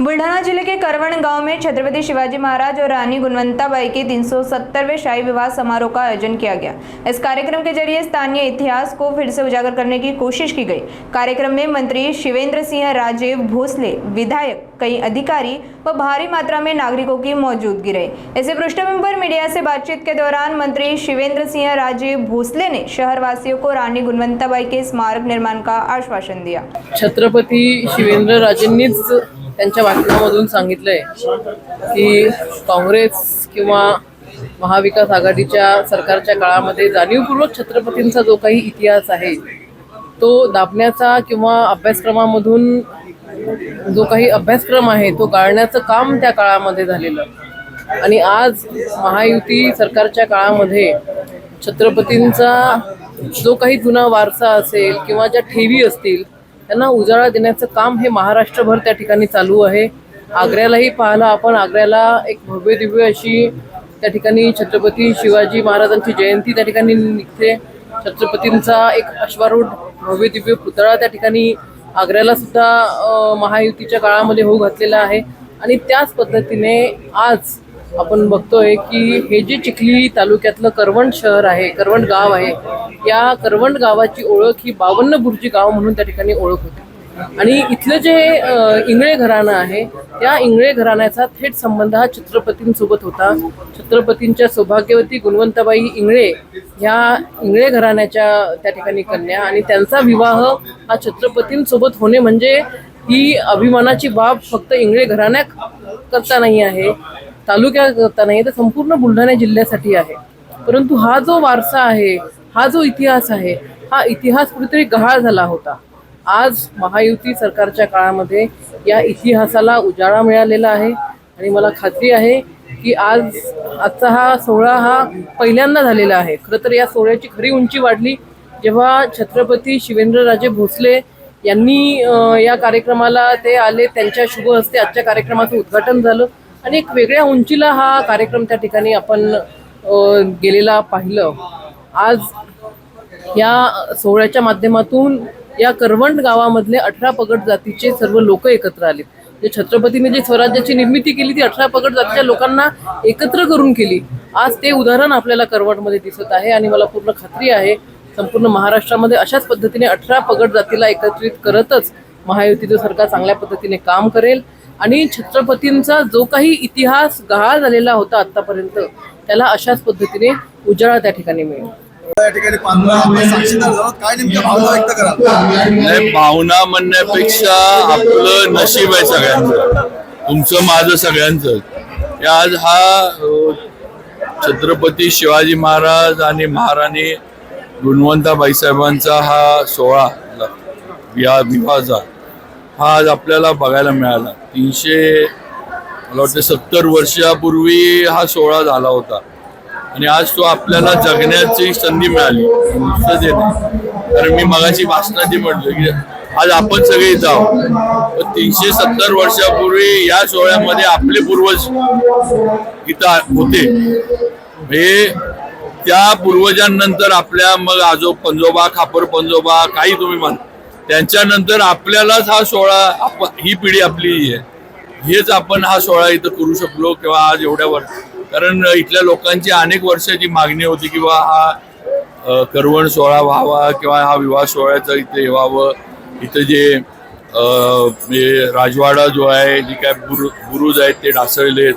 बुल्ढाना जिले के करवण गांव में छत्रपति शिवाजी महाराज और रानी गुणवंताबाई के 370वें शाही विवाह समारोह का आयोजन किया गया। इस कार्यक्रम के जरिए स्थानीय इतिहास को फिर से उजागर करने की कोशिश की गई। कार्यक्रम में मंत्री शिवेंद्र सिंह राजे भोसले, विधायक, कई अधिकारी व भारी मात्रा में नागरिकों की मौजूदगी रही। इसी पृष्ठभूमि पर मीडिया से बातचीत के दौरान मंत्री शिवेंद्र सिंह राजे भोसले ने शहरवासियों को रानी गुणवंताबाई के स्मारक निर्माण का आश्वासन दिया। छत्रपती शिवेंद्र राजेंनीच त्यांच्या भाषणामधून सांगितलंय की काँग्रेस किंवा महाविकास आघाडीच्या सरकारच्या काळामध्ये जाणीवपूर्वक छत्रपतींचा जो काही इतिहास आहे तो दाबण्याचा किंवा अभ्यासक्रमामधून जो काही अभ्यासक्रम आहे तो गाळण्याचं काम त्या काळामध्ये झालेलं। आणि आज महायुती सरकारच्या काळामध्ये छत्रपतींचा जो काही जुना वारसा असेल किंवा ज्या ठेवी असतील त्यांना उजाळा देण्याचं काम हे महाराष्ट्रभर त्या ठिकाणी चालू आहे। आग्र्यालाही पाहिलं आपण, आग्र्याला एक भव्य दिव्य अशी त्या ठिकाणी छत्रपती शिवाजी महाराजांची जयंती त्या ठिकाणी निघते। छत्रपतींचा एक अश्वारूढ भव्य दिव्य पुतळा त्या ठिकाणी आग्र्याला सुद्धा महायुतीच्या काळामध्ये होऊ घातलेला आहे। आणि त्याच पद्धतीने आज आपण बघतोय की हे जे चिखली तालुक्यातलं करवण शहर आहे, करवण गाव आहे, या करवण गावाची ओळख ही 52 बुर्जी गाव म्हणून त्या ठिकाणी ओळख होती। आणि इथलं जे इंगळे घराणं आहे त्या इंगळे घराण्याचा थेट संबंध हा छत्रपतींसोबत होता। छत्रपतींच्या सौभाग्यवती गुणवंताबाई इंगळे ह्या इंगळे घराण्याच्या त्या ठिकाणी कन्या, आणि त्यांचा विवाह हा छत्रपतींसोबत होणे म्हणजे ही अभिमानाची बाब फक्त इंगळे घराण्या करता नाही आहे, तालुक्यात करता नाही, तर संपूर्ण बुलढाणा जिल्ह्यासाठी आहे। परंतु हा जो वारसा आहे, हा जो इतिहास आहे, हा इतिहास कुठेतरी गहाळ झाला होता। आज महायुती सरकारच्या काळामध्ये या इतिहासाला उजाळा मिळालेला आहे आणि मला खात्री आहे की आजचा हा सोहळा हा पहिल्यांदा झालेला आहे। खरं तर या सोहळ्याची खरी उंची वाढली जेव्हा छत्रपती शिवेंद्रराजे भोसले यांनी या कार्यक्रमाला ते आले, त्यांच्या शुभ हस्ते आजच्या कार्यक्रमाचं उद्घाटन झालं आणि एक वेगळ्या उंचीला हा कार्यक्रम त्या ठिकाणी आपण गेलेला पाहिलं। आज या सोहळ्याच्या माध्यमातून या करवंड गावामधले 18 पगड जातीचे सर्व लोक एकत्र आले। जे छत्रपतीने जी स्वराज्याची निर्मिती केली ती 18 पगड जातीच्या लोकांना एकत्र करून केली। आज ते उदाहरण आपल्याला करवंडमध्ये दिसत आहे आणि मला पूर्ण खात्री आहे संपूर्ण महाराष्ट्रामध्ये अशाच पद्धतीने 18 पगड जातीला एकत्रित करतच महायुतीचं सरकार चांगल्या पद्धतीने काम करेल आणि छत्रपतींचा जो काही इतिहास गहाळ झालेला होता आतापर्यंत त्याला अशाच पद्धतीने उजाळा त्या ठिकाणी मिळेल। भावना म्हणण्यापेक्षा आपलं नशीब आहे सगळ्यांचं, तुमचं माझं सगळ्यांचं। आज हा छत्रपती शिवाजी महाराज आणि महाराणी गुणवंताबाई साहेबांचा हा सोहळा विवाहाचा हा आज आपल्याला बघायला मिळाला। 370 वर्षापूर्वी हा सोहळा झाला होता आणि आज तो आपल्याला जगण्याची संधी मिळाली। नुसतं ते नाही, कारण मी मगाशी भाषणात म्हटलं की आज आपण सगळे जाऊ, 370 वर्षापूर्वी या सोहळ्यामध्ये आपले पूर्वज इथं होते। हे त्या पूर्वजांनंतर आपल्या मग आजो पंजोबा, खापर पंजोबा, काही तुम्ही म्हणा, त्यांच्यानंतर आपल्यालाच हा सोहळा ही पिढी आपली आहे, हेच आपण हा सोहळा इथं करू शकलो किंवा आज एवढ्यावर, कारण इथल्या लोकांची अनेक वर्षाची मागणी होती किंवा हा करवण सोहळा व्हावा किंवा हा विवाह सोहळ्याचं इथे व्हावं। इथं जे राजवाडा जो आहे, जे काय बुरुज आहेत ते ढासळलेत,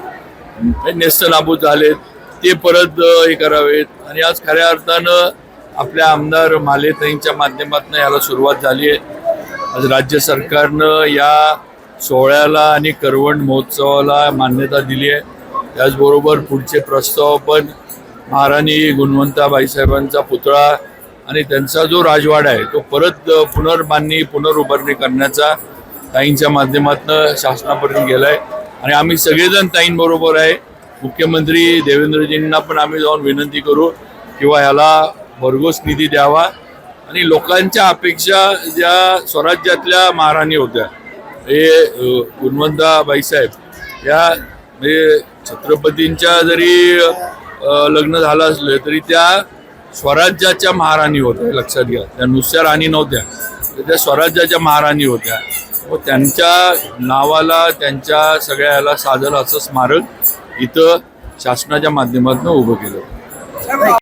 नेस्तनाबूत झालेत, ते परत हे करावेत। आणि आज खऱ्या अर्थानं आपल्या आमदार मालेताईंच्या माध्यमातून याला सुरुवात झाली आहे। आज राज्य सरकारनं या सोहळ्याला आणि करवंड महोत्सवाला मान्यता दिली आहे। त्याचबरोबर पुढचे प्रस्ताव पण महाराणी गुणवंताबाई साहेबांचा पुतळा आणि त्यांचा जो राजवाडा आहे तो परत पुनरुभारणी करण्याचा ताईंच्या माध्यमातून शासनापर्यंत गेला आहे आणि आम्ही सगळेजण ताईंबरोबर आहे। मुख्यमंत्री देवेंद्रजींना पण आम्ही जाऊन विनंती करू किंवा ह्याला भरघोस निधी द्यावा आणि लोकांच्या अपेक्षा ज्या स्वराज्यातल्या महाराणी होत्या, हे गुणवंताबाई साहेब या म्हणजे छत्रपतींच्या जरी लग्न झालं असलं तरी त्या स्वराज्याच्या महाराणी होत्या, लक्षात घ्या। त्या नुसत्या राणी नव्हत्या, त्या स्वराज्याच्या महाराणी होत्या। व त्यांच्या नावाला त्यांच्या सगळ्याला साधलं असं स्मारक इथं शासनाच्या माध्यमातून उभं केलं.